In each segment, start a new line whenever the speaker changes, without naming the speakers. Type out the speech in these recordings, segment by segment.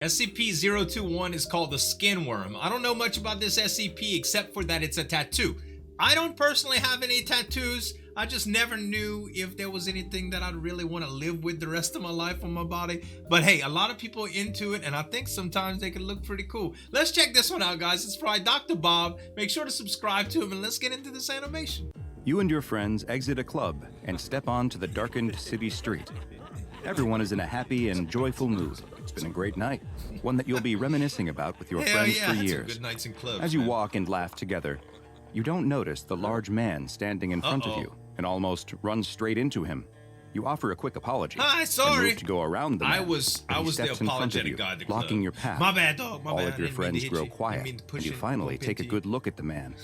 SCP-021 is called the skin worm. I don't know much about this SCP except for that it's a tattoo. I don't personally have any tattoos. I just never knew if there was anything that I'd really want to live with the rest of my life on my body. But hey, a lot of people are into it, and I think sometimes they can look pretty cool. Let's check this one out, guys. It's by Dr. Bob. Make sure to subscribe to him, and let's get into this animation.
You and your friends exit a club and step onto the darkened city street. Everyone is in a happy and joyful mood. It's been a great night, one that you'll be reminiscing about with your friends for years.
Good nights in clubs,
As you walk and laugh together, you don't notice the large man standing in front of you and almost run straight into him. You offer a quick apology.
Hi,
and
sorry.
move to go around the man.
I was the apologetic guy at the club.
blocking your path.
My bad, dog. My
All
bad.
of your friends grow quiet, and you finally take a good look at the man.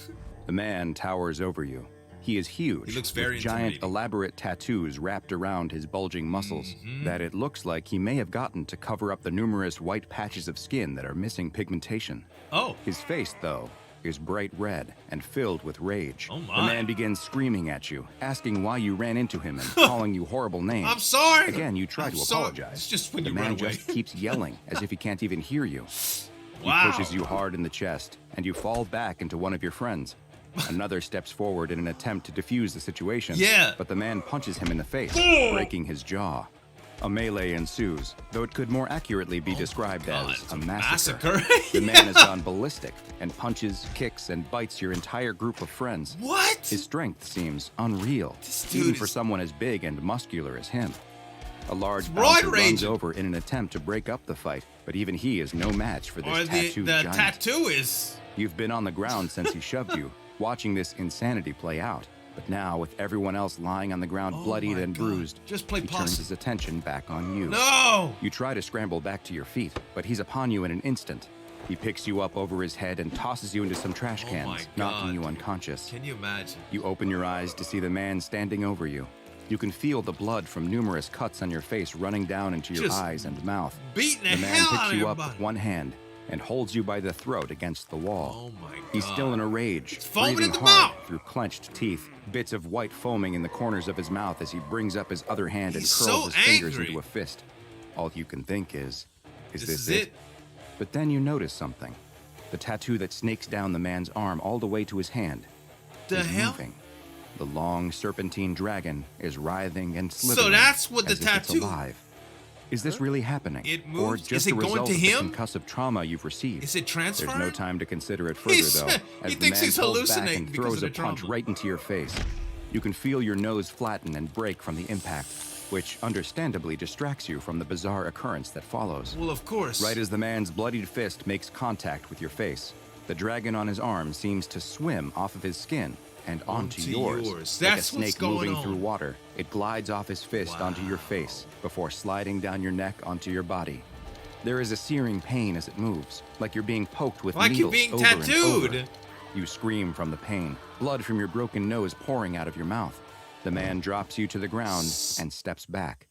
The man towers over you. He is huge,
He looks very
with giant,
intimidating.
elaborate tattoos wrapped around his bulging muscles that it looks like he may have gotten to cover up the numerous white patches of skin that are missing pigmentation.
Oh.
His face, though, is bright red and filled with rage.
Oh my.
The man begins screaming at you, asking why you ran into him and calling you horrible names.
I'm sorry.
Again, you try
I'm
to
sorry.
apologize.
It's just when
the
you
man
run away.
just keeps yelling as if he can't even hear you.
Wow.
He pushes you hard in the chest, and you fall back into one of your friends. Another steps forward in an attempt to defuse the situation,
Yeah.
but the man punches him in the face, breaking his jaw. A melee ensues, though it could more accurately be described
God,
as
it's
a massacre.
massacre.
The man has gone ballistic and punches, kicks, and bites your entire group of friends.
What?
His strength seems unreal,
This dude
even for
is-
someone as big and muscular as him. A large
roid
bouncer runs
raging.
over in an attempt to break up the fight, but even he is no match for
Or
this
the
tattooed giant.
tattoo is...
You've been on the ground since he shoved you, watching this insanity play out. But now, with everyone else lying on the ground, bloodied
my
and
God.
bruised,
Just play
he
possum.
turns his attention back on you.
No!
You try to scramble back to your feet, but he's upon you in an instant. He picks you up over his head and tosses you into some trash
Oh
cans,
my
knocking
God,
you
dude.
unconscious.
Can you imagine?
You open your eyes to see the man standing over you. You can feel the blood from numerous cuts on your face running down into your
Just
eyes and mouth.
Beating the
The man
hell
picks
out of
you up
everybody.
with one hand and holds you by the throat against the wall.
Oh my God.
He's still in a rage,
foaming
breathing
at the
hard
mouth.
through clenched teeth, bits of white foaming in the corners of his mouth as he brings up his other hand
He's
and curls
so
his fingers
angry.
into a fist. All you can think is
This
this
is it.
But then you notice something. The tattoo that snakes down the man's arm all the way to his hand
The
is
hell?
moving. The long serpentine dragon is writhing and slithering.
So that's what the
as if it's
tattoo-
alive. Is this really happening?
It
Or
moves?
just
Is it
a
going
result
to
of the
him?
concussive trauma you've received?
Is it transferring?
There's no time to consider it further,
He's-
though,
he
as the
thinks
man
he's
pulls back
hallucinating
and
because
throws
of
a
the
punch
trauma.
right into your face. You can feel your nose flatten and break from the impact, which understandably distracts you from the bizarre occurrence that follows.
Well, of course.
Right as the man's bloodied fist makes contact with your face, the dragon on his arm seems to swim off of his skin and onto yours. Like
That's
a
what's
snake
going
moving
on.
through water, it glides off his fist onto your
Wow.
face before sliding down your neck onto your body. There is a searing pain as it moves, like you're being poked with
Like you're
needles
being
over and over.
tattooed.
You scream from the pain, blood from your broken nose pouring out of your mouth. The man drops you to the ground and steps back.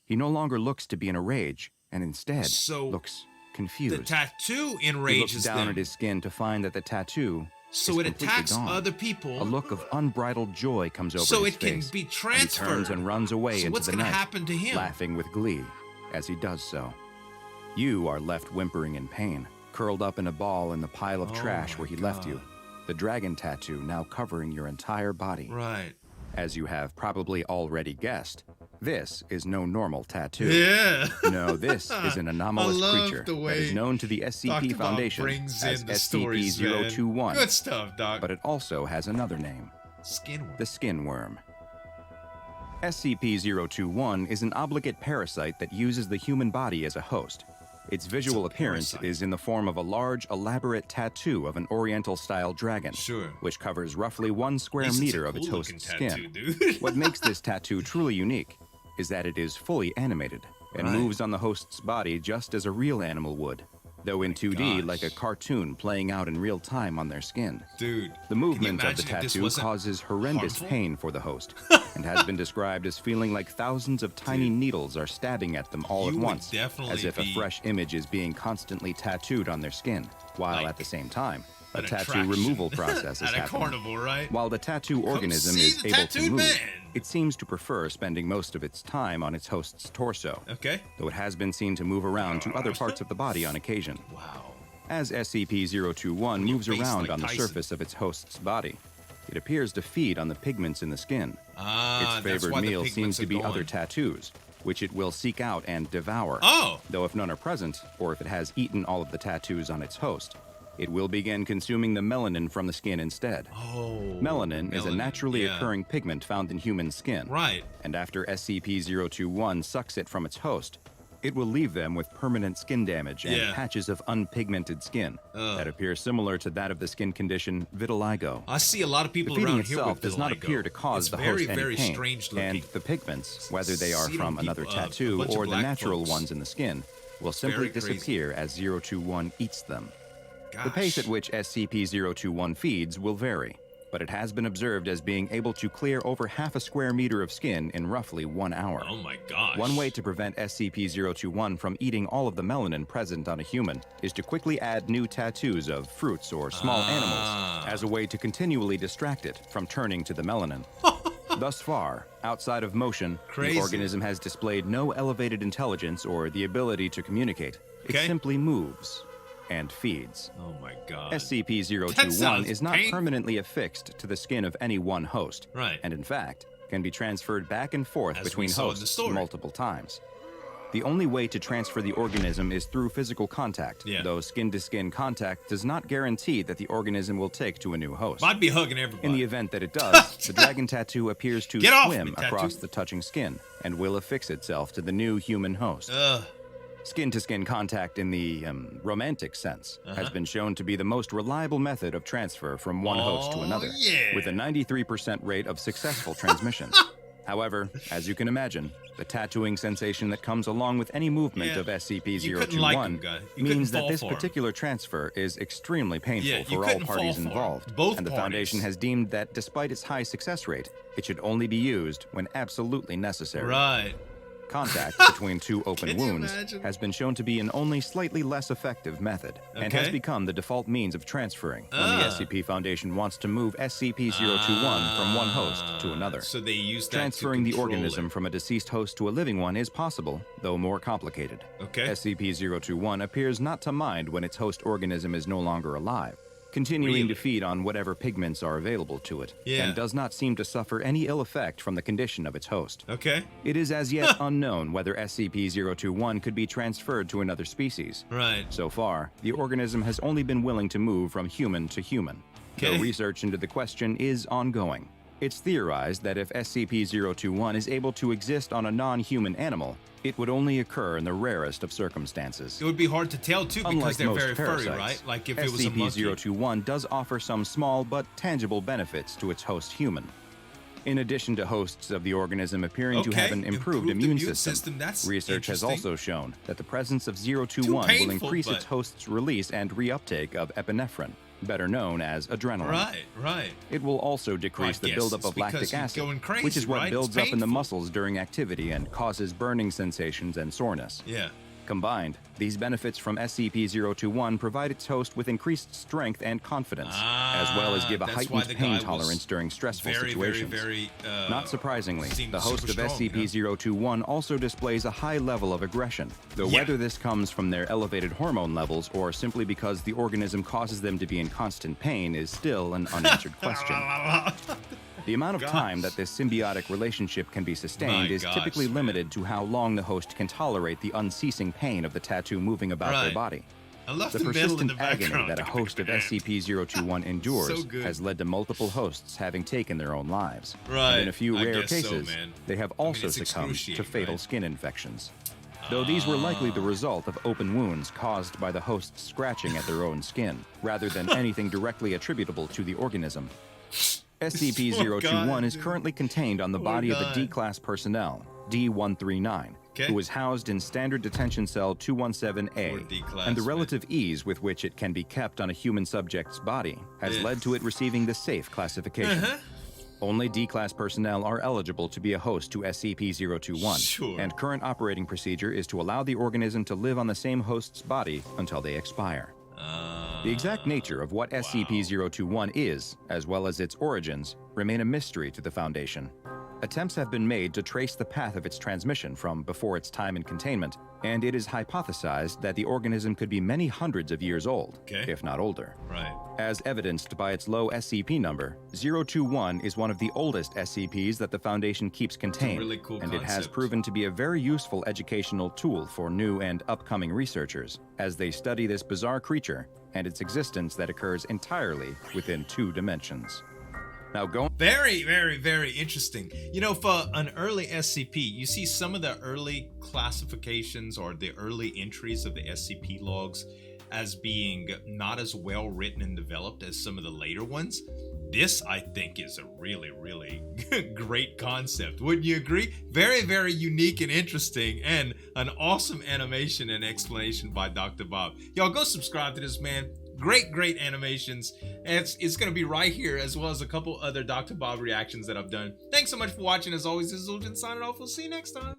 He no longer looks to be in a rage, and instead
So,
looks
The
confused.
tattoo
He looks
enrages
down
them.
at his skin to find that the tattoo
So
is
it
completely
attacks
gone.
other people.
A look of unbridled joy comes over
So
his
it can
face,
be
and he
transferred.
turns and runs away
So
into
what's
the
gonna
night,
happen to him?
laughing with glee as he does so. You are left whimpering in pain, curled up in a ball in the pile of
Oh
trash
my
where he left
God.
you, the dragon tattoo now covering your entire body.
Right.
As you have probably already guessed, this is no normal tattoo.
Yeah.
No, this is an anomalous
I love
creature
the
that
way
is known to the
Dr.
SCP
Bob
Foundation
brings
as
in the stories, man.
SCP-021,
Good stuff, Doc.
but it also has another name,
Skin worm.
the skin worm. SCP-021 is an obligate parasite that uses the human body as a host. Its visual appearance
parasite.
is in the form of a large, elaborate tattoo of an oriental-style dragon,
Sure.
which covers roughly 1 square
At least it's
meter
a
of its
cool-looking
host's
tattoo,
skin.
dude.
What makes this tattoo truly unique is that it is fully animated and
Right.
moves on the host's body just as a real animal would, though in 2D
gosh.
like a cartoon playing out in real time on their skin.
Dude.
The movement of the
imagine if this
tattoo
wasn't
causes horrendous
harmful?
pain for the host and has been described as feeling like thousands of tiny needles are stabbing at them all
You
at
would
once,
definitely
as if a
be-
fresh image is being constantly tattooed on their skin, while
Like
at the same time, a
an
tattoo
attraction
removal process is
At a
happening.
carnival, right?
While the tattoo
Come
organism
see
is
the
able to
tattooed
move,
man.
It seems to prefer spending most of its time on its host's torso.
Okay.
Though it has been seen to move around to other parts of the body on occasion.
Wow.
As SCP-021 moves around
like
on the
Tyson.
surface of its host's body, it appears to feed on the pigments in the skin. Its favored meal seems to be other tattoos, which it will seek out and devour.
Oh!
Though if none are present, or if it has eaten all of the tattoos on its host, it will begin consuming the melanin from the skin instead.
Oh.
Melanin is a naturally occurring pigment found in human skin.
Right.
And after SCP-021 sucks it from its host, it will leave them with permanent skin damage and patches of unpigmented skin that appear similar to that of the skin condition vitiligo.
I see a lot of people
the feeding
around here
itself
with
does not
vitiligo.
appear to cause
it's
the host any
very
pain,
strange looking.
and the pigments, whether they are
See it
from
on
another
people,
tattoo
a bunch
or
of
the
black
natural
folks.
ones in the skin, will simply
very crazy.
disappear as 021 eats them.
Gosh.
The pace at which SCP-021 feeds will vary, but it has been observed as being able to clear over half a square meter of skin in roughly 1 hour.
Oh my gosh.
One way to prevent SCP-021 from eating all of the melanin present on a human is to quickly add new tattoos of fruits or small animals as a way to continually distract it from turning to the melanin. Thus far, outside of motion, the organism has displayed no elevated intelligence or the ability to communicate. It simply moves and feeds.
Oh my god.
SCP-021 is not permanently affixed to the skin of any one host,
Right.
and in fact, can be transferred back and forth between hosts multiple times. The only way to transfer the organism is through physical contact, though skin-to-skin contact does not guarantee that the organism will take to a new host.
I'd be hugging everybody.
In the event that it does, the dragon tattoo appears to swim across the touching skin and will affix itself to the new human host. Skin-to-skin contact in the romantic sense has been shown to be the most reliable method of transfer from one host to another, with a 93% rate of successful transmission. However, as you can imagine, the tattooing sensation that comes along with any movement of SCP-021 means that this particular transfer is extremely painful for all parties involved, and the Foundation has deemed that despite its high success rate, it should only be used when absolutely necessary.
Right.
Contact between two open wounds has been shown to be an only slightly less effective method, and has become the default means of transferring when the SCP Foundation wants to move SCP-021 from one host to another.
So they use that
Transferring
to
the organism from a deceased host to a living one is possible, though more complicated. SCP-021 appears not to mind when its host organism is no longer alive, continuing to feed on whatever pigments are available to it, and does not seem to suffer any ill effect from the condition of its host. It is as yet unknown whether SCP-021 could be transferred to another species. So far, the organism has only been willing to move from human to human, though research into the question is ongoing. It's theorized that if SCP-021 is able to exist on a non-human animal, it would only occur in the rarest of circumstances.
It would be hard to tell, too, because
Unlike
they're
most
very furry,
parasites,
right? Like if it was a monkey.
SCP-021 does offer some small but tangible benefits to its host human. In addition to hosts of the organism appearing to have an improved immune system, research has also shown that the presence of 021 will increase its host's release and reuptake of epinephrine, better known as adrenaline. It will also decrease the buildup of lactic acid, which is what builds up in the muscles during activity and causes burning sensations and soreness. Combined, these benefits from SCP-021 provide its host with increased strength and confidence, as well as give a heightened pain tolerance during stressful situations. Not surprisingly, the host of SCP-021 also displays a high level of aggression, though whether this comes from their elevated hormone levels or simply because the organism causes them to be in constant pain is still an unanswered question. The amount of time that this symbiotic relationship can be sustained is typically limited to how long the host can tolerate the unceasing pain of the tattoo moving about their body. The persistent agony that a host of SCP-021 endures has led to multiple hosts having taken their own lives. And in a few rare cases, they have also succumbed to fatal skin infections. Though these were likely the result of open wounds caused by the hosts scratching at their own skin, rather than anything directly attributable to the organism. SCP-021 is currently contained on the body of a D-Class personnel, D-139, who is housed in Standard Detention Cell 217-A, and the relative ease with which it can be kept on a human subject's body has led to it receiving the safe classification. Only D-Class personnel are eligible to be a host to SCP-021, and current operating procedure is to allow the organism to live on the same host's body until they expire. The exact nature of what SCP-021 is, as well as its origins, remain a mystery to the Foundation. Attempts have been made to trace the path of its transmission from before its time in containment, and it is hypothesized that the organism could be many hundreds of years old, if not older.
Right.
As evidenced by its low SCP number, 021 is one of the oldest SCPs that the Foundation keeps contained,
really cool
and
concept.
It has proven to be a very useful educational tool for new and upcoming researchers as they study this bizarre creature and its existence that occurs entirely within 2 dimensions. Now go.
Very, very, very interesting. You know, for an early SCP, you see some of the early classifications or the early entries of the SCP logs as being not as well written and developed as some of the later ones. This, I think, is a really, really great concept. Wouldn't you agree? Very, very unique and interesting, and an awesome animation and explanation by Dr. Bob. Y'all go subscribe to this man. Great animations. And it's going to be right here, as well as a couple other Dr. Bob reactions that I've done. Thanks so much for watching. As always, this is Zueljin signing off. We'll see you next time.